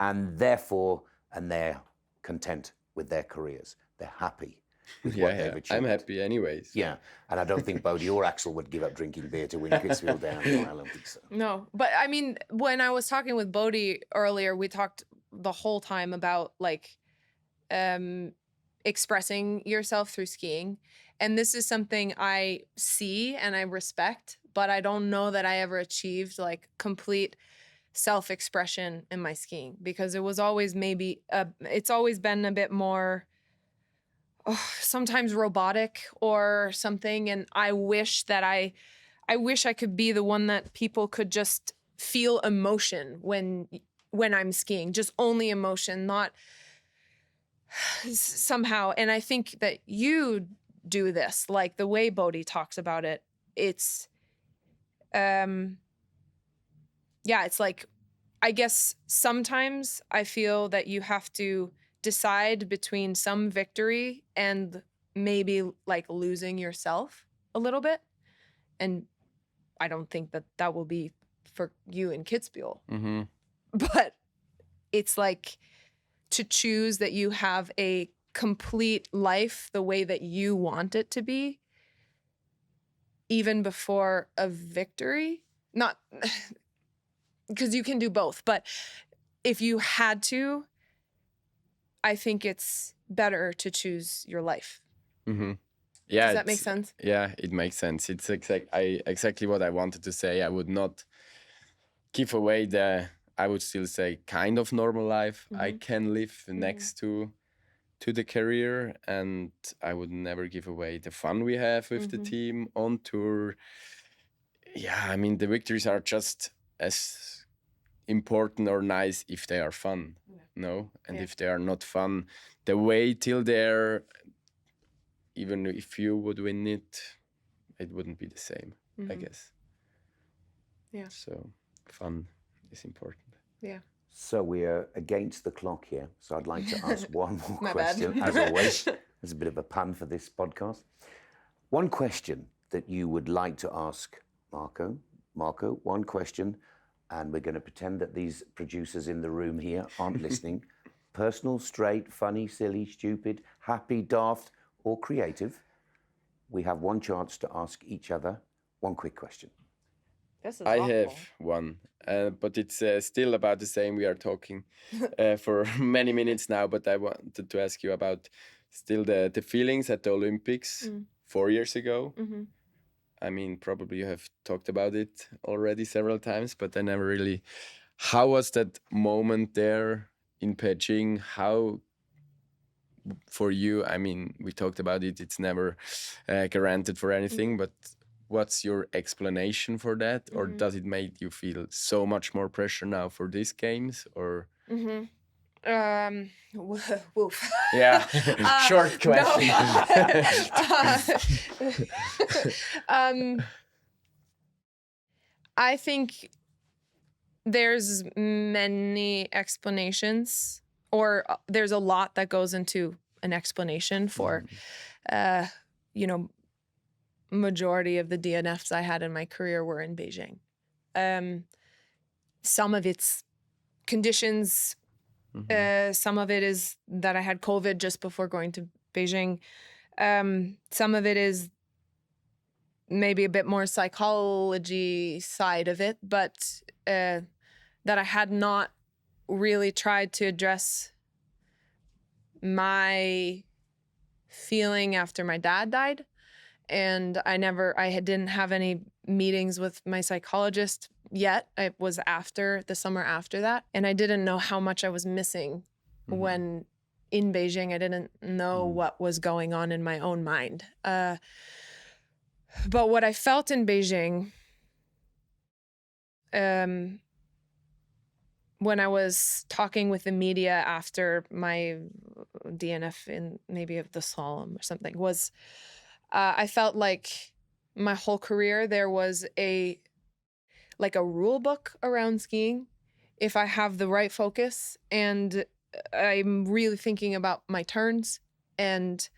Speaker 4: And therefore, they're content with their careers. They're happy with what they've achieved.
Speaker 2: I'm happy anyways.
Speaker 4: Yeah, and I don't think Bodie or Axel would give up drinking beer to win Kitzbühel downhill. I don't think so.
Speaker 1: No, but I mean, when I was talking with Bodhi earlier, we talked the whole time about like expressing yourself through skiing. And this is something I see and I respect, but I don't know that I ever achieved like complete self-expression in my skiing, because it was always it's always been a bit more sometimes robotic or something. And I wish I could be the one that people could just feel emotion when I'm skiing, just only emotion, not somehow. And I think that you do this, like the way Bodhi talks about it. It's, it's like, I guess sometimes I feel that you have to decide between some victory and maybe like losing yourself a little bit. And I don't think that will be for you in Kitzbühel. But it's like to choose that you have a complete life the way that you want it to be, even before a victory. Not because you can do both, but if you had to, I think it's better to choose your life.
Speaker 2: Yeah,
Speaker 1: does that make sense?
Speaker 2: Yeah, it makes sense. It's exactly what I wanted to say. I would not give away I would still say kind of normal life I can live next to the career, and I would never give away the fun we have with the team on tour. Yeah, I mean, the victories are just as important or nice if they are fun, no? And if they are not fun, the way till there, even if you would win it, it wouldn't be the same, I guess.
Speaker 1: Yeah.
Speaker 2: So fun is important.
Speaker 1: Yeah.
Speaker 4: So we are against the clock here. So I'd like to ask one more
Speaker 1: My
Speaker 4: question,
Speaker 1: bad.
Speaker 4: as always. There's a bit of a pun for this podcast. One question that you would like to ask Marco. Marco, one question, and we're going to pretend that these producers in the room here aren't listening. Personal, straight, funny, silly, stupid, happy, daft, or creative. We have one chance to ask each other one quick question.
Speaker 1: This is
Speaker 2: I
Speaker 1: awful.
Speaker 2: have one, but it's still about the same. We are talking for many minutes now, but I wanted to ask you about still the feelings at the Olympics 4 years ago. I mean, probably you have talked about it already several times, but I never really. How was that moment there in Beijing? How for you? I mean, we talked about it. It's never guaranteed for anything, but what's your explanation for that? Or does it make you feel so much more pressure now for these games? Or
Speaker 1: Woof.
Speaker 2: yeah, short question.
Speaker 1: I think there's many explanations, or there's a lot that goes into an explanation for, you know, majority of the DNFs I had in my career were in Beijing. Some of it's conditions. Some of it is that I had COVID just before going to Beijing. Some of it is maybe a bit more psychology side of it, but that I had not really tried to address my feeling after my dad died. And didn't have any meetings with my psychologist yet. It was after the summer after that. And I didn't know how much I was missing when in Beijing. I didn't know what was going on in my own mind. But what I felt in Beijing, when I was talking with the media after my DNF in maybe of the slalom or something, was I felt like my whole career there was a rule book around skiing. If I have the right focus and I'm really thinking about my turns and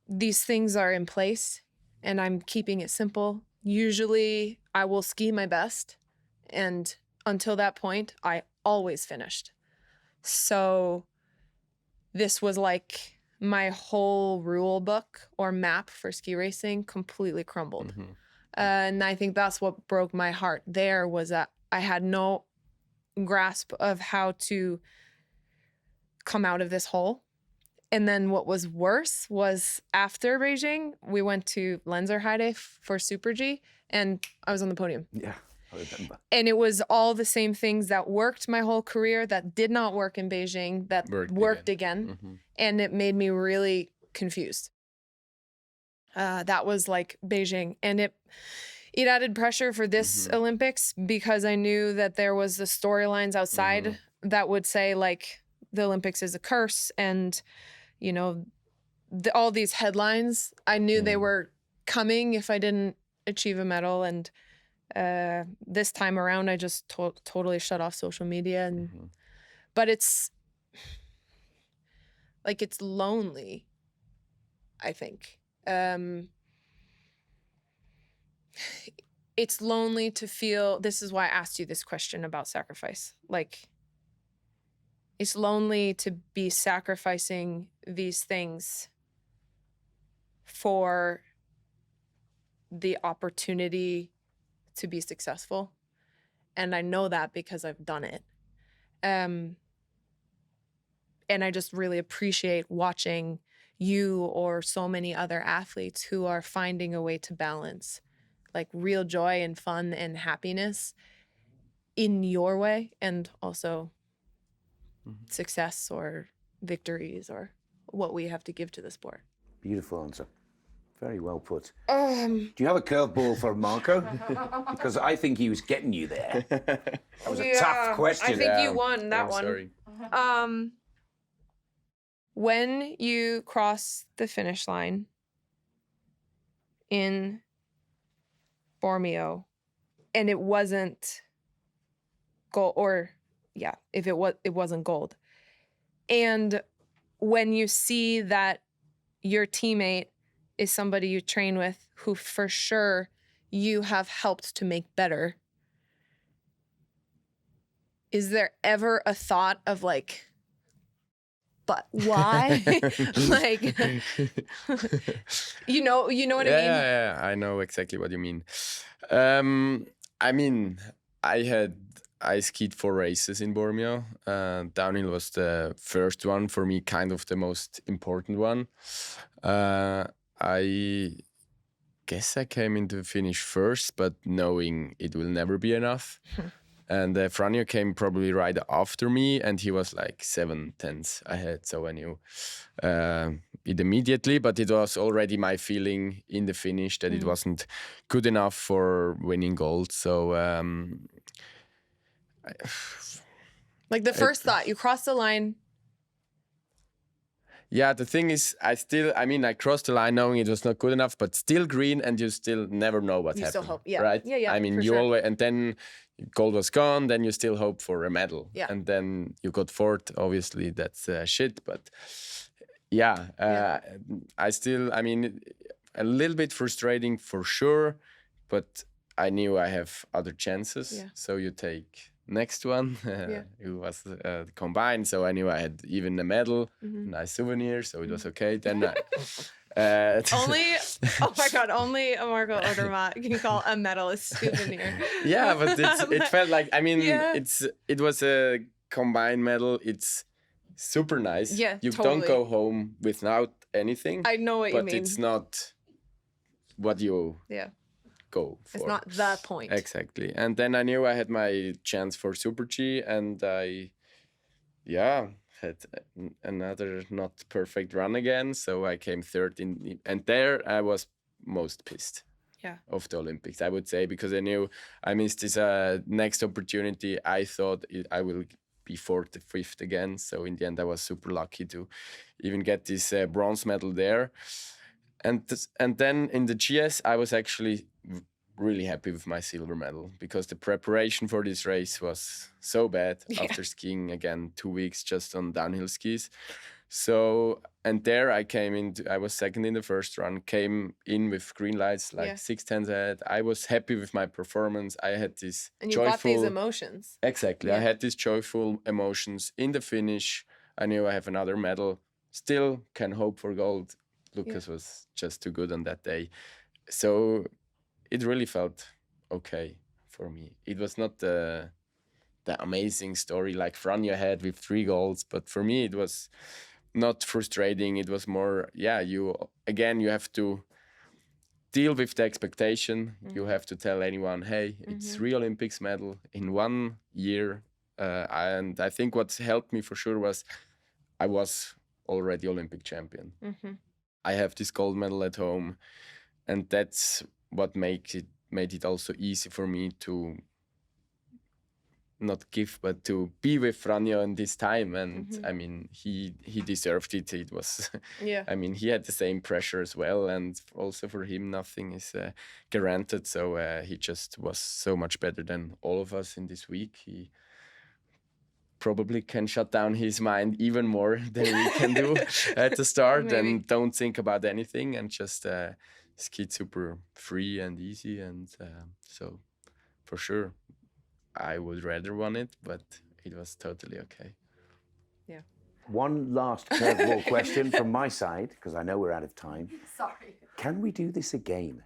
Speaker 1: these things are in place and I'm keeping it simple, usually I will ski my best. And until that point, I always finished. So this was like my whole rule book or map for ski racing completely crumbled. And I think that's what broke my heart there, was that I had no grasp of how to come out of this hole. And then what was worse was after Beijing, we went to Lenzerheide for Super G and I was on the podium.
Speaker 4: Yeah, I remember.
Speaker 1: And it was all the same things that worked my whole career that did not work in Beijing that worked again. And it made me really confused. That was like Beijing. And it added pressure for this Olympics because I knew that there was the storylines outside that would say like the Olympics is a curse and, you know, all these headlines. I knew they were coming if I didn't achieve a medal. And this time around, I just totally shut off social media. And but it's like, it's lonely, I think. It's lonely to feel, this is why I asked you this question about sacrifice. Like, it's lonely to be sacrificing these things for the opportunity to be successful. And I know that because I've done it. And I just really appreciate watching you or so many other athletes who are finding a way to balance like real joy and fun and happiness in your way, and also success or victories or what we have to give to the sport.
Speaker 4: Beautiful answer. Very well put. Do you have a curveball for Marco? Because I think he was getting you there. That was a tough question.
Speaker 1: I think you won that one.
Speaker 2: Sorry.
Speaker 1: When you cross the finish line in Bormio and it wasn't gold, or if it wasn't gold, and when you see that your teammate is somebody you train with who for sure you have helped to make better, is there ever a thought of like, but why? Like, you know what I mean?
Speaker 2: Yeah, I know exactly what you mean. I mean, I skied 4 races in Bormio. Downhill was the first one for me, kind of the most important one. I guess I came into the finish first, but knowing it will never be enough. And Franjo came probably right after me, and he was like 7 tenths ahead. So I knew it immediately, but it was already my feeling in the finish that it wasn't good enough for winning gold. So
Speaker 1: like the first thought, you crossed the line.
Speaker 2: Yeah, the thing is, I crossed the line knowing it was not good enough, but still green, and you still never know what's happening.
Speaker 1: You still hope, yeah.
Speaker 2: Right?
Speaker 1: Yeah,
Speaker 2: I mean,
Speaker 1: for
Speaker 2: you
Speaker 1: sure.
Speaker 2: always, and then gold was gone, then you still hope for a medal.
Speaker 1: Yeah.
Speaker 2: And then you got fourth, obviously, that's shit, but I still, a little bit frustrating for sure, but I knew I have other chances.
Speaker 1: Yeah.
Speaker 2: So you take next one, who was combined. So I knew I had even a medal, nice souvenir, so it was okay. Then
Speaker 1: only Marco Odermatt can call a medal a souvenir.
Speaker 2: Yeah, but it felt like,
Speaker 1: Yeah.
Speaker 2: it was a combined medal. It's super nice.
Speaker 1: Yeah,
Speaker 2: you
Speaker 1: totally.
Speaker 2: don't go home without anything.
Speaker 1: I know what you mean.
Speaker 2: But it's not what you go for.
Speaker 1: It's not the point.
Speaker 2: Exactly. And then I knew I had my chance for Super G, and I had another not perfect run again. So I came third and there I was most pissed of the Olympics, I would say, because I knew I missed this next opportunity. I thought I will be fourth or fifth again. So in the end, I was super lucky to even get this bronze medal there. And then in the GS, I was actually really happy with my silver medal, because the preparation for this race was so bad after skiing again 2 weeks just on downhill skis. So, and there I was second in the first run, came in with green lights, like 6 tenths ahead. I was happy with my performance. I had this
Speaker 1: and you
Speaker 2: joyful...
Speaker 1: got these emotions.
Speaker 2: Exactly. I had these joyful emotions in the finish. I knew I have another medal. Still can hope for gold. Lucas was just too good on that day. So it really felt okay for me. It was not the amazing story like Franjo had with 3 golds, but for me it was not frustrating. It was more, you have to deal with the expectation. You have to tell anyone, hey, it's 3 Olympics medal in 1 year. And I think what helped me for sure was I was already Olympic champion. I have this gold medal at home, and that's what made it also easy for me to not give, but to be with Franjo in this time. And I mean, he deserved it. It was, I mean, he had the same pressure as well, and also for him, nothing is guaranteed. So he just was so much better than all of us in this week. He probably can shut down his mind even more than we can do at the start, and don't think about anything, and just skied super free and easy. And so for sure, I would rather won it, but it was totally okay.
Speaker 1: Yeah.
Speaker 4: One last curveball question from my side, because I know we're out of time.
Speaker 1: Sorry.
Speaker 4: Can we do this again?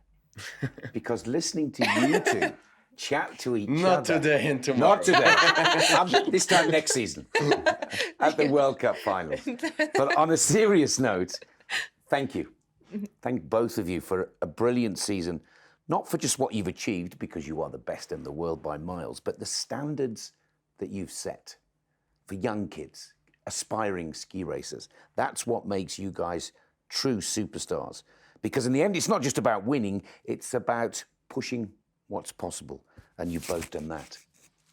Speaker 4: Because listening to you two chat to each other...
Speaker 2: Not today and tomorrow.
Speaker 4: Not today. This time next season at the World Cup final. But on a serious note, thank you. Thank both of you for a brilliant season. Not for just what you've achieved, because you are the best in the world by miles, but the standards that you've set for young kids, aspiring ski racers. That's what makes you guys true superstars. Because in the end, it's not just about winning, it's about pushing what's possible. And you've both done that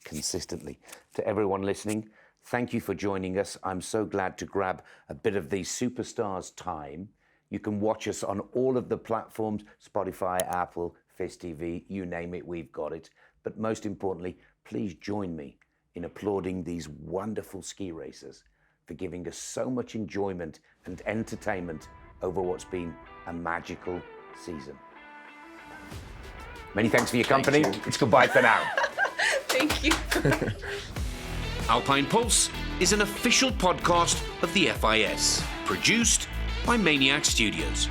Speaker 4: consistently. To everyone listening, thank you for joining us. I'm so glad to grab a bit of the superstars time. You can watch us on all of the platforms, Spotify, Apple, Fizz TV, you name it, we've got it. But most importantly, please join me in applauding these wonderful ski racers for giving us so much enjoyment and entertainment over what's been a magical season. Many thanks for your company. It's goodbye for now.
Speaker 1: Thank you.
Speaker 5: Alpine Pulse is an official podcast of the FIS, produced by Maniac Studios.